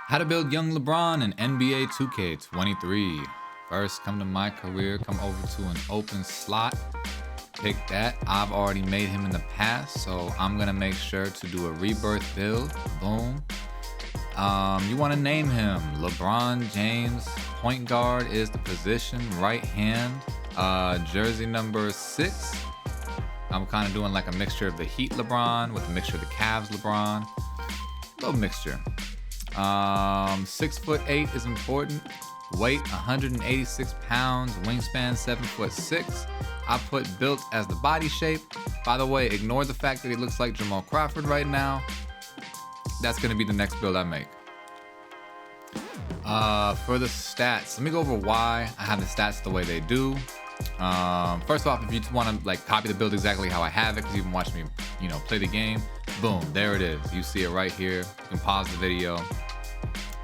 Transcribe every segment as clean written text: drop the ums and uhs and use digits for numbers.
How to build young LeBron in NBA 2K23. First, come to my career, come over to an open slot, pick that. I've already made him in the past, so I'm gonna make sure to do a rebirth build. Boom. You want to name him LeBron James. Point guard is the position, right hand. Jersey number 6. I'm kind of doing like a mixture of the Heat LeBron with a mixture of the Cavs LeBron. Little mixture. 6'8" is important. Weight 186 pounds. Wingspan 7'6". I put built as the body shape. By the way, ignore the fact that he looks like Jamal Crawford right now. That's gonna be the next build I make. For the stats, let me go over why I have the stats the way they do. First off, if you just want to like copy the build exactly how I have it, because you've been watching me, play the game, boom, there it is. You see it right here. You can pause the video,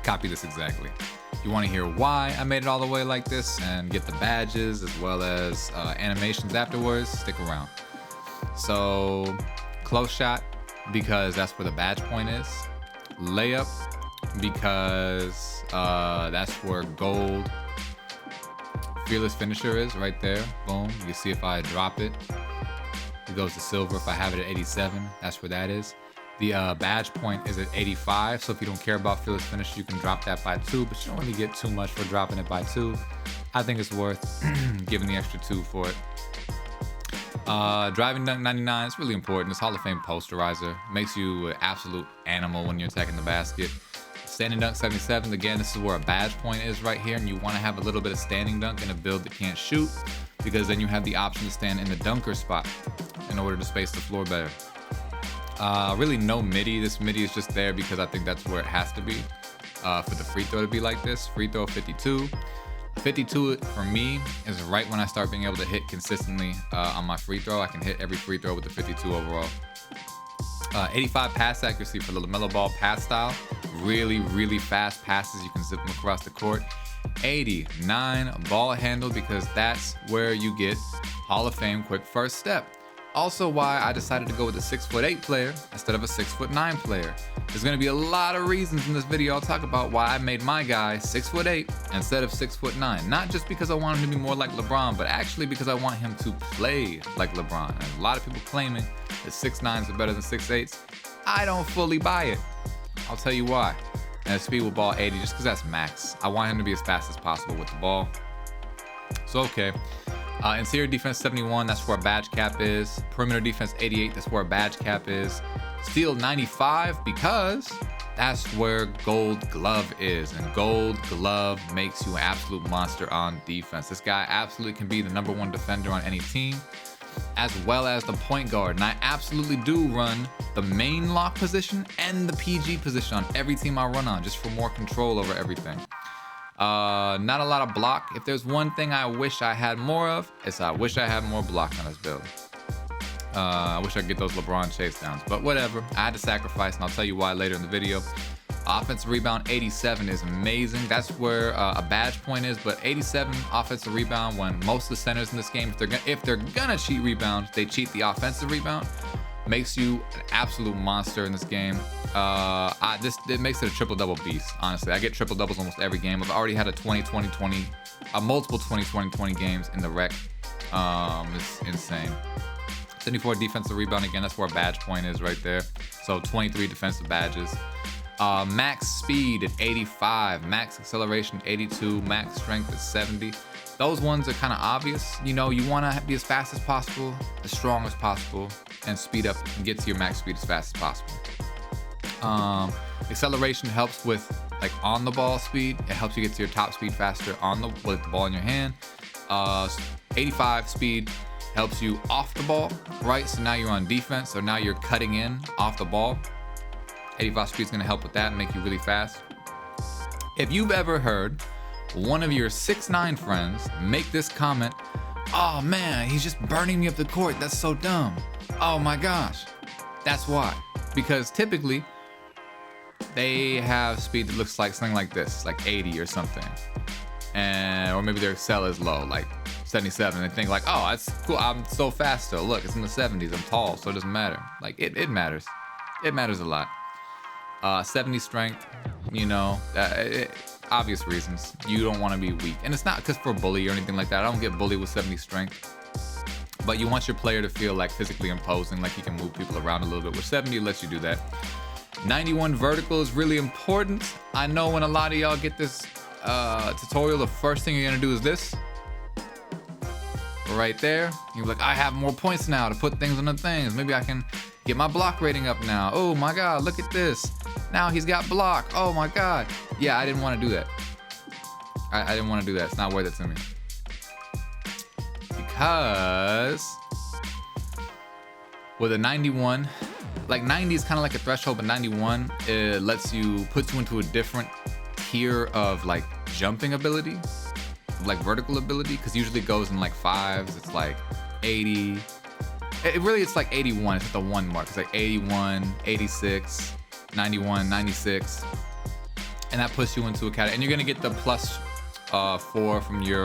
copy this exactly. If you want to hear why I made it all the way like this and get the badges as well as animations afterwards, stick around. So, close shot, because that's where the badge point is. Layup, because that's where gold fearless finisher is right there. Boom. You can see if I drop it, it goes to silver. If I have it at 87, that's where that is. The badge point is at 85, so if you don't care about fearless finish, you can drop that by 2, but you don't really get too much for dropping it by 2. I think it's worth giving the extra 2 for it. Driving dunk 99 is really important. It's Hall of Fame posterizer. Makes you an absolute animal when you're attacking the basket. Standing dunk 77, again, this is where a badge point is right here, and you want to have a little bit of standing dunk in a build that can't shoot, because then you have the option to stand in the dunker spot in order to space the floor better. Really no midi. This midi is just there because I think that's where it has to be for the free throw to be like this. Free throw 52. 52 for me is right when I start being able to hit consistently on my free throw. I can hit every free throw with the 52 overall. 85 pass accuracy for the LaMelo Ball pass style. Really, really fast passes. You can zip them across the court. 89 ball handle, because that's where you get Hall of Fame quick first step. Also why I decided to go with a 6'8" player instead of a 6'9" player. There's gonna be a lot of reasons in this video. I'll talk about why I made my guy 6'8" instead of 6'9". Not just because I want him to be more like LeBron, but actually because I want him to play like LeBron. And a lot of people claiming that 6'9s are better than 6'8s. I don't fully buy it. I'll tell you why. And speed with ball 80, just because that's max. I want him to be as fast as possible with the ball. So okay. Interior defense 71, that's where our badge cap is. Perimeter defense 88, that's where our badge cap is. Steal 95, because that's where gold glove is. And gold glove makes you an absolute monster on defense. This guy absolutely can be the #1 defender on any team, as well as the point guard. And I absolutely do run the main lock position and the PG position on every team I run on, just for more control over everything. Not a lot of block. If there's one thing I wish I had more of, it's I wish I had more block on this build. I wish I could get those LeBron chase downs, but whatever. I had to sacrifice, and I'll tell you why later in the video. Offensive rebound 87 is amazing. That's where a badge point is, but 87 offensive rebound, when most of the centers in this game, if they're gonna cheat rebound, they cheat the offensive rebound. Makes you an absolute monster in this game. It makes it a triple-double beast, honestly. I get triple-doubles almost every game. I've already had a 20-20-20, multiple 20-20-20 games in the rec. It's insane. 74 defensive rebound, again, that's where a badge point is right there. So 23 defensive badges. Max speed at 85, max acceleration 82, max strength at 70. Those ones are kind of obvious. You want to be as fast as possible, as strong as possible, and speed up and get to your max speed as fast as possible. Acceleration helps with like on the ball speed. It helps you get to your top speed faster with the ball in your hand. 85 speed helps you off the ball, right? So now you're on defense. So now you're cutting in off the ball. 85 speed is going to help with that and make you really fast. If you've ever heard one of your 6'9" friends make this comment, "Oh man, he's just burning me up the court. That's so dumb." Oh my gosh. That's why. Because typically they have speed that looks like something like this, like 80 or something. Or maybe their excel is low, like 77. They think like, "Oh, that's cool. I'm so fast though. Look, it's in the 70s. I'm tall, so it doesn't matter." Like it matters. It matters a lot. 70 strength, You know, obvious reasons. You don't want to be weak. And it's not because for a bully or anything like that. I don't get bullied with 70 strength. But you want your player to feel like physically imposing, like he can move people around a little bit. With 70, it lets you do that. 91 vertical is really important. I know when a lot of y'all get this tutorial, the first thing you're gonna do is this. Right there. You're like, I have more points now to put things on the things. Maybe I can get my block rating up now. Oh my God, look at this. Now he's got block. Oh my God. Yeah, I didn't want to do that. I didn't want to do that. It's not worth it to me. Because with a 91, like 90 is kind of like a threshold, but 91, it puts you into a different tier of like jumping ability, like vertical ability, because usually it goes in like 5s. It's like 80. It's like 81. It's at the 1 mark. It's like 81, 86, 91, 96. And that puts you into a category. And you're going to get the plus 4 from your,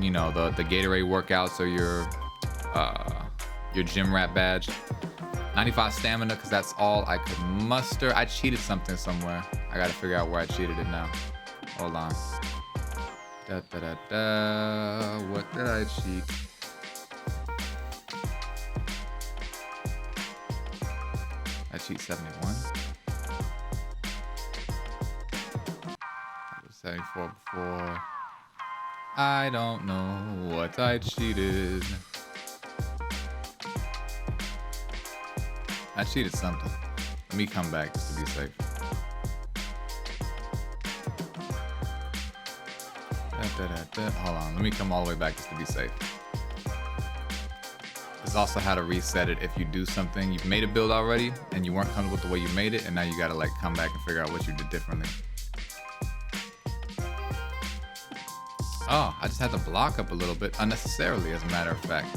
you know, the Gatorade workouts or your gym rat badge. 95 stamina, because that's all I could muster. I cheated something somewhere. I got to figure out where I cheated it now. Hold on. What did I cheat? I cheat 71. I was 74 before. I don't know what I cheated. I cheated something. Let me come back just to be safe. Hold on, let me come all the way back just to be safe. There's also how to reset it if you do something. You've made a build already and you weren't comfortable with the way you made it, and now you gotta like come back and figure out what you did differently. Oh, I just had to block up a little bit unnecessarily, as a matter of fact.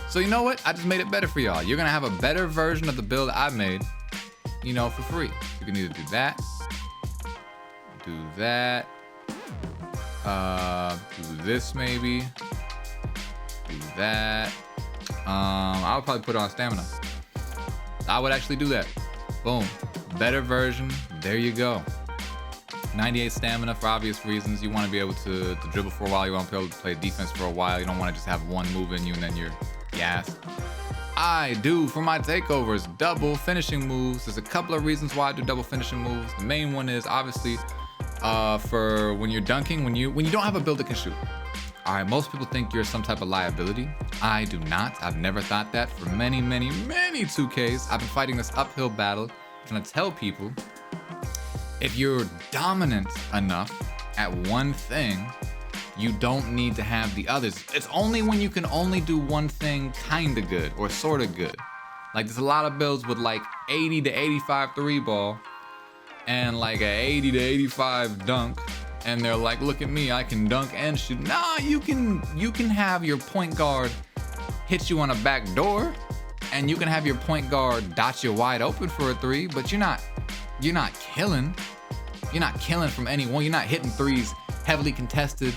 So you know what? I just made it better for y'all. You're gonna have a better version of the build I made, you know, for free. You can either do that, do that, do this maybe, do that. I would probably put it on stamina. I would actually do that. Boom. Better version. There you go. 98 stamina for obvious reasons. You want to be able to dribble for a while. You want to be able to play defense for a while. You don't want to just have one move in you and then you're gassed. I do for my takeovers double finishing moves. There's a couple of reasons why I do double finishing moves. The main one is obviously for when you're dunking, when you don't have a build that can shoot. All right, most people think you're some type of liability. I do not. I've never thought that for many 2Ks. I've been fighting this uphill battle, trying to tell people if you're dominant enough at one thing, you don't need to have the others. It's only when you can only do one thing kinda good or sorta good. Like there's a lot of builds with like 80 to 85 3 ball and like a 80 to 85 dunk. And they're like, look at me, I can dunk and shoot. Nah, you can have your point guard hit you on a back door, and you can have your point guard dot you wide open for a 3, but you're not killing. You're not killing from anyone. You're not hitting 3s heavily contested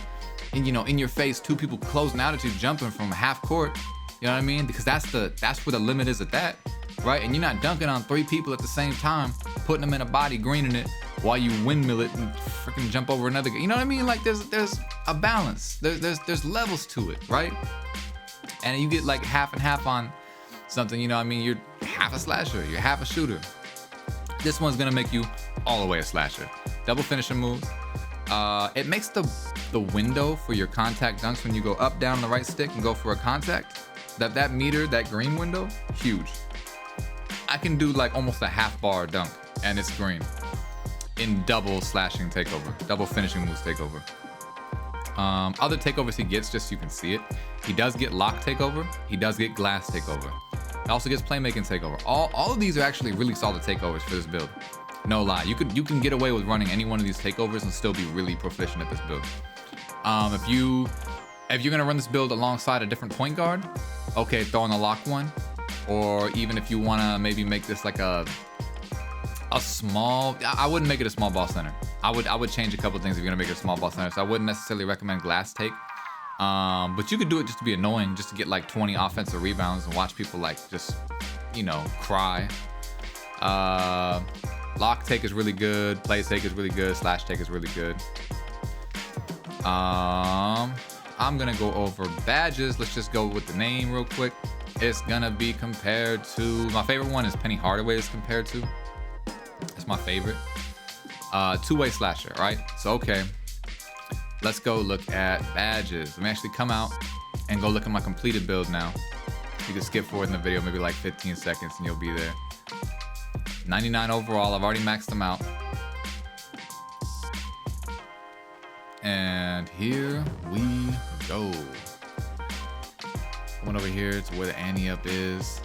and, you know, in your face, 2 people closing out at you, jumping from half court. You know what I mean? Because that's where the limit is at that, right? And you're not dunking on 3 people at the same time, putting them in a body, greening it, while you windmill it and freaking jump over another guy. You know what I mean? Like there's a balance. There's levels to it, right? And you get like half and half on something, you know what I mean? You're half a slasher, you're half a shooter. This one's gonna make you all the way a slasher. Double finishing moves. It makes the window for your contact dunks when you go up, down on the right stick and go for a contact. That meter, that green window, huge. I can do like almost a half bar dunk and it's green. In double slashing takeover, double finishing moves takeover. Other takeovers he gets, just so you can see it. He does get lock takeover. He does get glass takeover. He also gets playmaking takeover. All of these are actually really solid takeovers for this build. No lie, you can get away with running any one of these takeovers and still be really proficient at this build. If you're gonna run this build alongside a different point guard, okay, throw in the lock one. Or even if you wanna maybe make this like a small, I wouldn't make it a small ball center. I would change a couple things if you're gonna make it a small ball center. So I wouldn't necessarily recommend glass take. But you could do it just to be annoying, just to get like 20 offensive rebounds and watch people like just, you know, cry. Lock take is really good. Play take is really good. Slash take is really good. I'm gonna go over badges. Let's just go with the name real quick. It's gonna be compared to, my favorite one is Penny Hardaway is compared to. That's my favorite. Two-way slasher, right? So, okay. Let's go look at badges. Let me actually come out and go look at my completed build now. You can skip forward in the video, maybe like 15 seconds and you'll be there. 99 overall, I've already maxed them out. And here we go. Going over here to where the ante-up is.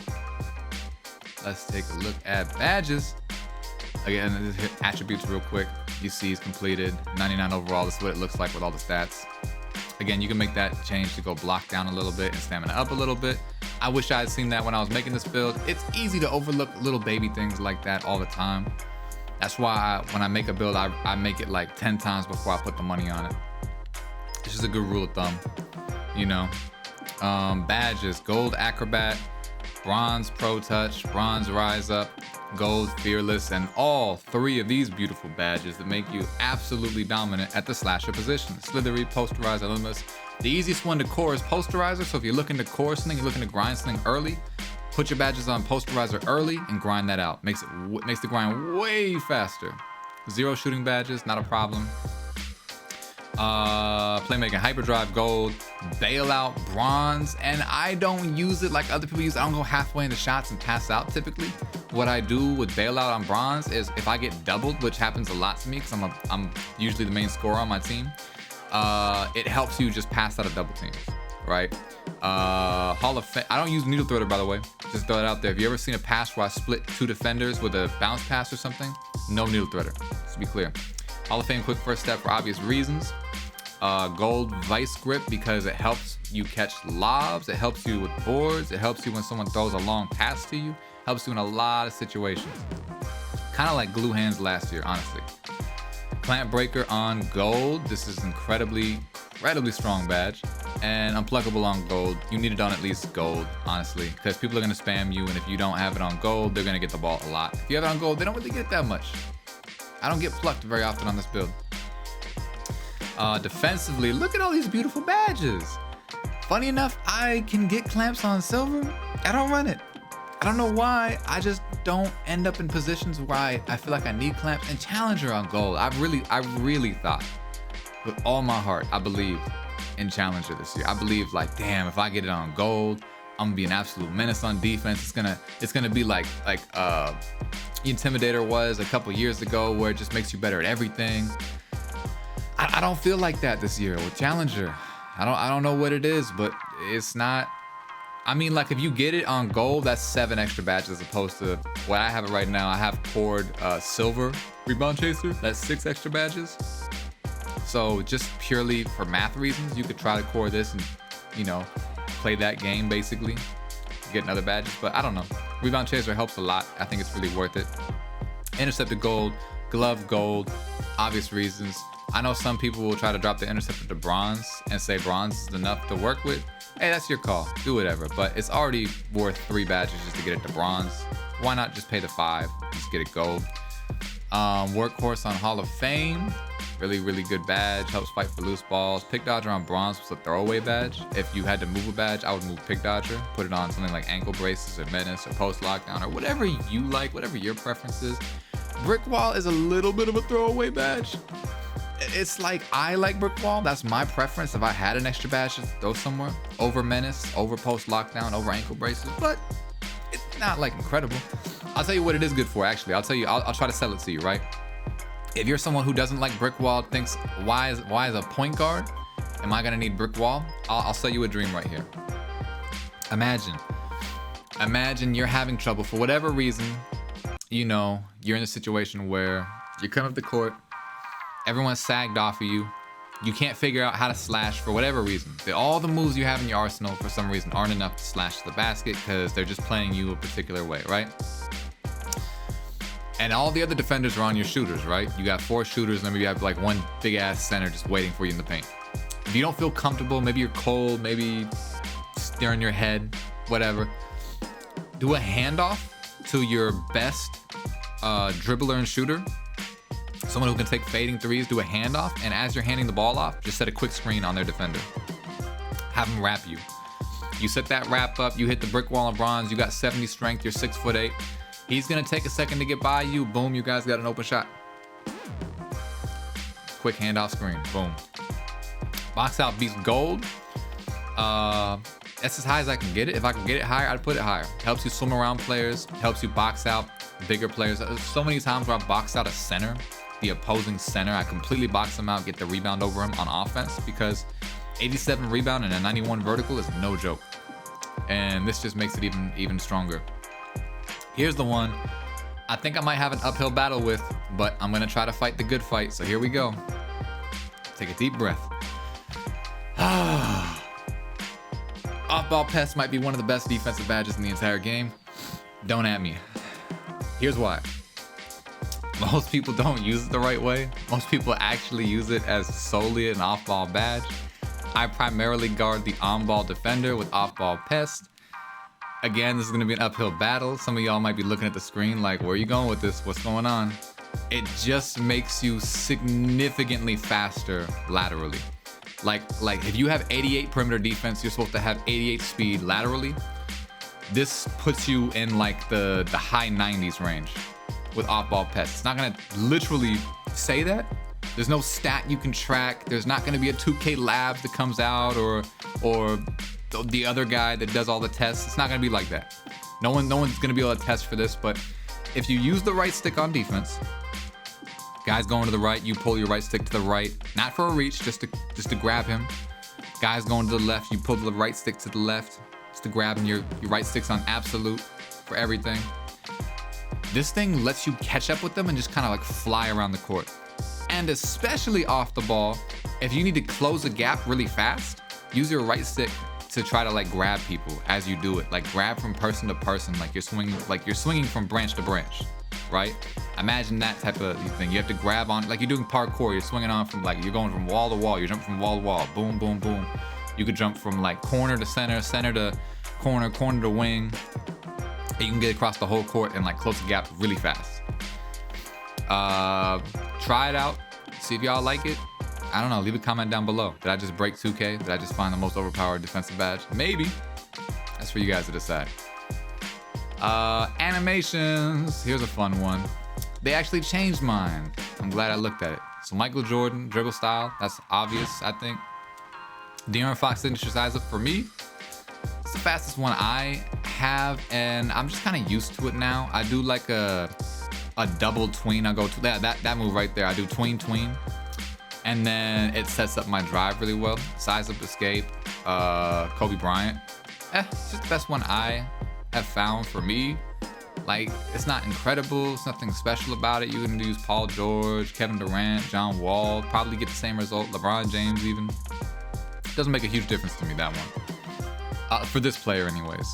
Let's take a look at badges. Again, attributes real quick. You see it's completed. 99 overall, this is what it looks like with all the stats. Again, you can make that change to go block down a little bit and stamina up a little bit. I wish I had seen that when I was making this build. It's easy to overlook little baby things like that all the time. That's why when I make a build, I make it like 10 times before I put the money on it. It's just a good rule of thumb, you know. Badges, gold acrobat, bronze pro touch, bronze rise up, gold fearless, and all three of these beautiful badges that make you absolutely dominant at the slasher position. Slithery, posterizer, limitless. The easiest one to core is posterizer. So if you're looking to core something, you're looking to grind something early, put your badges on posterizer early and grind that out. Makes the grind way faster. Zero shooting badges, not a problem. Playmaking, hyperdrive, gold, bailout, bronze, and I don't use it like other people use it. I don't go halfway into shots and pass out typically. What I do with bailout on bronze is if I get doubled, which happens a lot to me because I'm usually the main scorer on my team, it helps you just pass out of double teams, right? Hall of Fame, I don't use needle threader, by the way. Just throw it out there. Have you ever seen a pass where I split two defenders with a bounce pass or something? No needle threader, just to be clear. Hall of Fame quick first step for obvious reasons. Gold vice grip because it helps you catch lobs, it helps you with boards, it helps you when someone throws a long pass to you, helps you in a lot of situations. Kind of like glue hands last year, honestly. Clamp breaker on gold. This is incredibly strong badge. And unpluckable on gold. You need it on at least gold, honestly, because people are going to spam you, and if you don't have it on gold, they're going to get the ball a lot. If you have it on gold, they don't really get that much. I don't get plucked very often on this build. Defensively, look at all these beautiful badges. Funny enough, I can get clamps on silver. I don't run it. I don't know why. I just don't end up in positions where I feel like I need clamps. And challenger on gold. I really thought with all my heart, I believed in challenger this year. I believed like, damn, if I get it on gold, I'm gonna be an absolute menace on defense. It's gonna be like Intimidator was a couple years ago, where it just makes you better at everything. I don't feel like that this year with challenger. I don't know what it is, but it's not. I mean, like if you get it on gold, that's 7 extra badges as opposed to what I have it right now. I have cored silver rebound chaser. That's 6 extra badges. So just purely for math reasons, you could try to core this and, you know, play that game basically, get another badges. But I don't know. Rebound chaser helps a lot. I think it's really worth it. Interceptor gold, glove gold, obvious reasons. I know some people will try to drop the interceptor to bronze and say bronze is enough to work with. Hey, that's your call. Do whatever. But it's already worth 3 badges just to get it to bronze. Why not just pay the 5? Just get it gold. Workhorse on Hall of Fame. Really good badge. Helps fight for loose balls. Pick Dodger on bronze was a throwaway badge. If you had to move a badge, I would move Pick Dodger. Put it on something like ankle braces or menace or post lockdown or whatever you like, whatever your preference is. Brick Wall is a little bit of a throwaway badge. It's like, I like Brick Wall. That's my preference. If I had an extra badge to throw somewhere, over menace, over post lockdown, over ankle braces, but it's not like incredible. I'll tell you what it is good for, actually. I'll try to sell it to you, right? If you're someone who doesn't like Brick Wall, thinks, why is a point guard? Am I gonna need Brick Wall? I'll sell you a dream right here. Imagine you're having trouble for whatever reason. You know, you're in a situation where you're coming up the court, everyone's sagged off of you. You can't figure out how to slash for whatever reason. All the moves you have in your arsenal for some reason aren't enough to slash the basket because they're just playing you a particular way, right? And all the other defenders are on your shooters, right? You got 4 shooters and then maybe you have like 1 big ass center just waiting for you in the paint. If you don't feel comfortable, maybe you're cold, maybe staring your head, whatever, do a handoff to your best dribbler and shooter. Someone who can take fading threes, do a handoff, and as you're handing the ball off, just set a quick screen on their defender. Have them wrap you. You set that wrap up, you hit the brick wall of bronze, you got 70 strength, you're 6'8". He's gonna take a second to get by you. Boom, you guys got an open shot. Quick handoff screen, boom. Box out beats gold. That's as high as I can get it. If I can get it higher, I'd put it higher. Helps you swim around players, helps you box out bigger players. So many times where I boxed out a center, the opposing center, I completely box him out, get the rebound over him on offense, because 87 rebound and a 91 vertical is no joke. And this just makes it even stronger. Here's the one I think I might have an uphill battle with, but I'm gonna try to fight the good fight. So here we go. Take a deep breath. Off-ball pest might be one of the best defensive badges in the entire game. Don't at me. Here's why. Most people don't use it the right way. Most people actually use it as solely an off-ball badge. I primarily guard the on-ball defender with off-ball pest. Again, this is going to be an uphill battle. Some of y'all might be looking at the screen like, where are you going with this? What's going on? It just makes you significantly faster laterally. Like if you have 88 perimeter defense, you're supposed to have 88 speed laterally. This puts you in like the high 90s range with off-ball pest. It's not gonna literally say that. There's no stat you can track. There's not gonna be a 2K Labs that comes out or the other guy that does all the tests. It's not gonna be like that. No one's gonna be able to test for this, but if you use the right stick on defense, guys going to the right, you pull your right stick to the right, not for a reach, just to grab him. Guys going to the left, you pull the right stick to the left, just to grab him. Your right stick's on absolute for everything. This thing lets you catch up with them and just kind of like fly around the court. And especially off the ball, if you need to close a gap really fast, use your right stick to try to like grab people as you do it. Like grab from person to person, like you're swinging from branch to branch, right? Imagine that type of thing. You have to grab on, like you're doing parkour. You're swinging on from you're going from wall to wall. You're jumping from wall to wall. Boom, boom, boom. You could jump from like corner to center, center to corner, corner to wing. And you can get across the whole court and like close the gap really fast. Try it out. See if y'all like it. I don't know. Leave a comment down below. Did I just break 2K? Did I just find the most overpowered defensive badge? Maybe. That's for you guys to decide. Animations. Here's a fun one. They actually changed mine. I'm glad I looked at it. So Michael Jordan, dribble style. That's obvious, I think. De'Aaron Fox signature size up for me. It's the fastest one I have, and I'm just kind of used to it now. I do like a double tween. I go to that move right there. I do tween, and then it sets up my drive really well. Size up escape. Kobe Bryant. It's just the best one I have found for me. Like, it's not incredible. It's nothing special about it. You can use Paul George, Kevin Durant, John Wall. Probably get the same result. LeBron James even. Doesn't make a huge difference to me, that one. For this player anyways.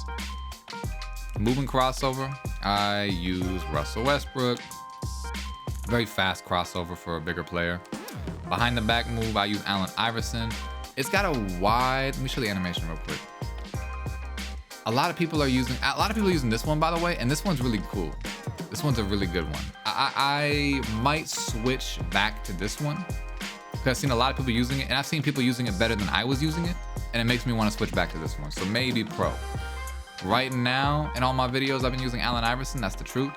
Moving crossover, I use Russell Westbrook. Very fast crossover for a bigger player. Behind the back move, I use Allen Iverson. It's got a wide, let me show the animation real quick. A lot of people are using this one, by the way, and this one's really cool. This one's a really good one. I might switch back to this one because I've seen a lot of people using it, and I've seen people using it better than I was using it, and it makes me want to switch back to this one. So maybe pro. Right now, in all my videos, I've been using Allen Iverson. That's the truth.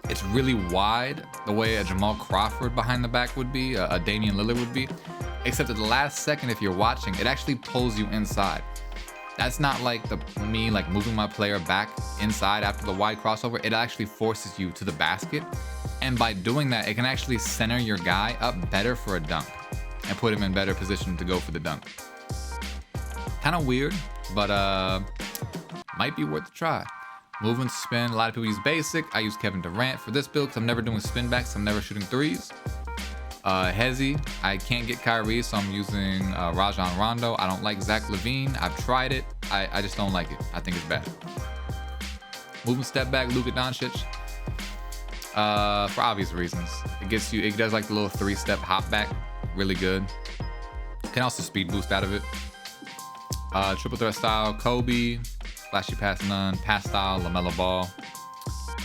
It's really wide, the way a Jamal Crawford behind the back would be, a Damian Lillard would be. Except at the last second, if you're watching, it actually pulls you inside. That's not like me moving my player back inside after the wide crossover. It actually forces you to the basket. And by doing that, it can actually center your guy up better for a dunk and put him in better position to go for the dunk. Kind of weird, but might be worth a try. Moving spin, a lot of people use basic. I use Kevin Durant for this build because I'm never doing spin backs. I'm never shooting threes. Hezi, I can't get Kyrie, so I'm using Rajon Rondo. I don't like Zach LaVine. I've tried it. I just don't like it. I think it's bad. Moving step back, Luka Doncic. For obvious reasons. It does like the little 3-step hop back. Really good. Can also speed boost out of it. Triple threat style, Kobe. Flashy pass none. Pass style, LaMelo Ball.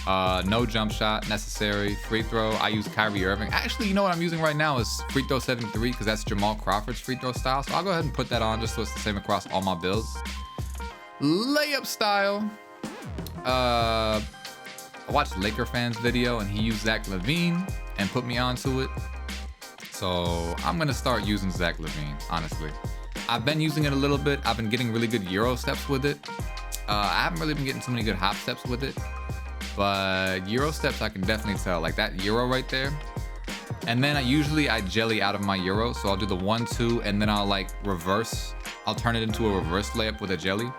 No jump shot necessary. Free throw, I use Kyrie Irving. Actually, you know what I'm using right now is free throw 73 because that's Jamal Crawford's free throw style. So I'll go ahead and put that on just so it's the same across all my builds. Layup style. I watched Laker fans video and he used Zach LaVine and put me onto it. So I'm gonna start using Zach LaVine, honestly. I've been using it a little bit. I've been getting really good Euro steps with it. I haven't really been getting so many good hop steps with it. But Euro steps, I can definitely tell. Like that Euro right there. And then I jelly out of my Euro. So I'll do the 1-2 and then I'll like reverse. I'll turn it into a reverse layup with a jelly.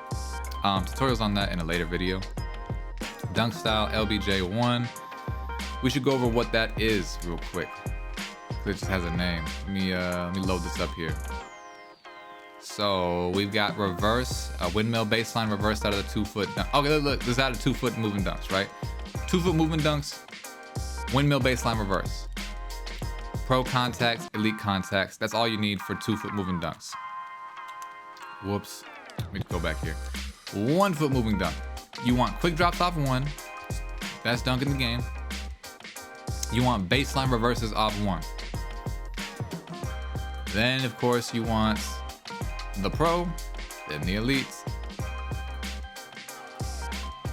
Tutorials on that in a later video. Dunk style, LBJ1. We should go over what that is real quick. It just has a name. Let me load this up here. So we've got reverse, a windmill baseline reversed out of the 2 foot. Okay, look, this is out of 2 foot moving dunks, right? 2 foot moving dunks, windmill baseline reverse. Pro contacts, elite contacts. That's all you need for 2 foot moving dunks. Whoops. Let me go back here. 1 foot moving dunk. You want quick drops off 1. Best dunk in the game. You want baseline reverses off 1. Then, of course, you want the pro, then the elites.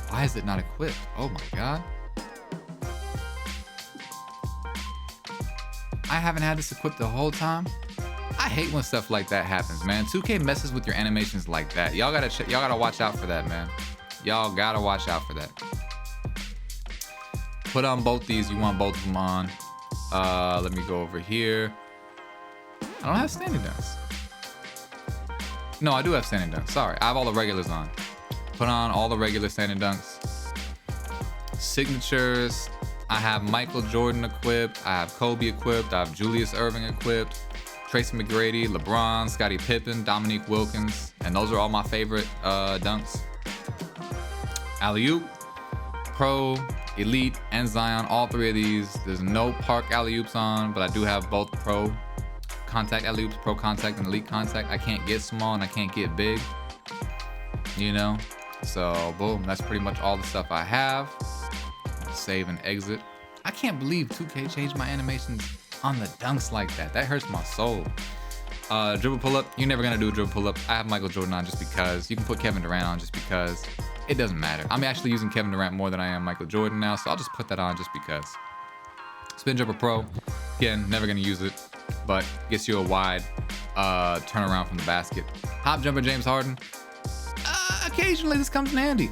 Why is it not equipped? Oh my god. I haven't had this equipped the whole time. I hate when stuff like that happens, man. 2K messes with your animations like that. Y'all gotta watch out for that, man. Y'all gotta watch out for that. Put on both these. You want both of them on. Let me go over here. I don't have standing dunks. No, I do have standing dunks. Sorry, I have all the regulars on. Put on all the regular standing dunks. Signatures. I have Michael Jordan equipped. I have Kobe equipped. I have Julius Erving equipped. Tracy McGrady, LeBron, Scottie Pippen, Dominique Wilkins. And those are all my favorite dunks. Alley-oop, Pro, Elite, and Zion. All 3 of these. There's no Park alley-oops on, but I do have both Pro contact alley-oops, Pro contact, and Elite contact. I can't get small and I can't get big, you know? So, boom, that's pretty much all the stuff I have. Save and exit. I can't believe 2K changed my animations on the dunks like that. That hurts my soul. Dribble pull-up. You're never gonna do a dribble pull-up. I have Michael Jordan on just because. You can put Kevin Durant on just because. It doesn't matter. I'm actually using Kevin Durant more than I am Michael Jordan now, so I'll just put that on just because. Spin jumper pro. Again, never gonna use it, but gets you a wide turnaround from the basket. Hop jumper James Harden. Occasionally this comes in handy.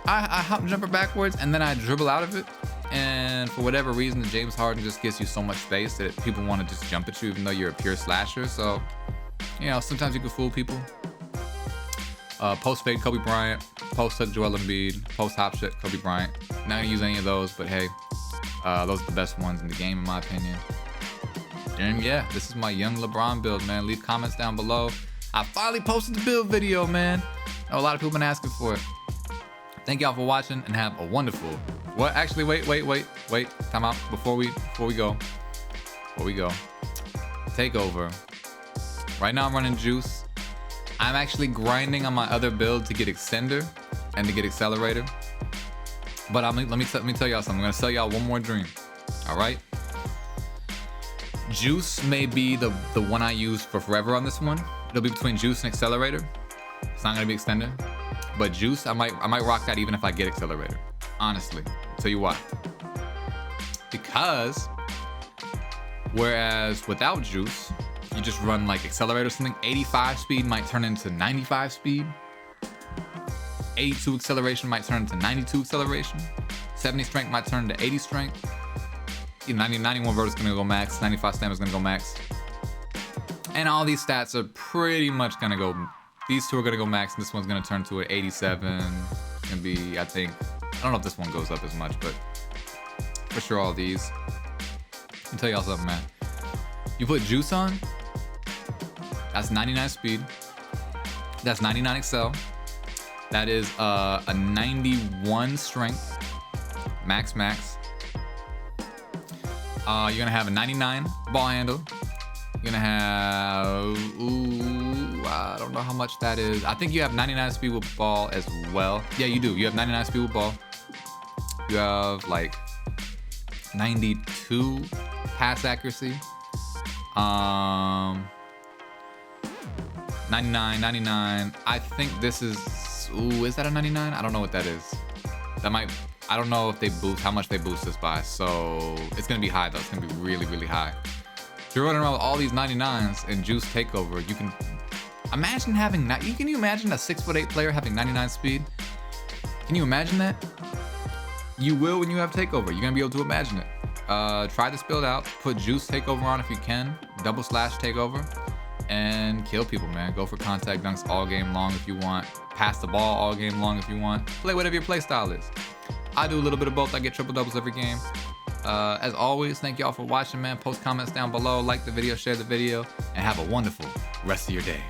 I hop jumper backwards and then I dribble out of it. And for whatever reason, the James Harden just gives you so much space that people want to just jump at you even though you're a pure slasher. So, you know, sometimes you can fool people. Post fade Kobe Bryant, post hook Joel Embiid, post hop shit Kobe Bryant. Not gonna use any of those, but hey, those are the best ones in the game in my opinion. And yeah, this is my young LeBron build, man. Leave comments down below. I finally posted the build video, man. I know a lot of people been asking for it. Thank y'all for watching and have a wonderful. What? Actually, wait. Time out before we go. Takeover. Right now I'm running juice. I'm actually grinding on my other build to get extender and to get accelerator. But let me tell y'all something. I'm gonna sell y'all one more dream. All right. Juice may be the one I use for forever on this one. It'll be between juice and accelerator. It's not gonna be extender. But juice, I might rock that even if I get accelerator. Honestly, I'll tell you why. Because whereas without juice, you just run like accelerator or something, 85 speed might turn into 95 speed. 82 acceleration might turn into 92 acceleration. 70 strength might turn to 80 strength. 91 vert is gonna go max. 95 stamina is gonna go max. And all these stats are pretty much gonna go. These two are gonna go max, and this one's gonna turn to an 87. It's gonna be, I think, I don't know if this one goes up as much, but for sure all these. I'll tell y'all something, man. You put juice on, that's 99 speed. That's 99 excel. That is a 91 strength, max. You're gonna have a 99 ball handle. You're gonna have, I don't know how much that is. I think you have 99 speed with ball as well. Yeah, you do. You have 99 speed with ball. You have like 92 pass accuracy. 99, 99. I think this is, ooh, is that a 99? I don't know what that is. That might, I don't know if they boost, how much they boost this by. So it's gonna be high though. It's gonna be really, really high. If you're running around with all these 99s and Juice Takeover, you can imagine having, can you imagine a 6'8" player having 99 speed? Can you imagine that? You will when you have Takeover. You're gonna be able to imagine it. Try this build out. Put Juice Takeover on if you can. Double slash Takeover. And kill people, man. Go for contact dunks all game long if you want. Pass the ball all game long if you want. Play whatever your play style is. I do a little bit of both. I get triple doubles every game. As always, thank y'all for watching, man. Post comments down below. Like the video, share the video, and have a wonderful rest of your day.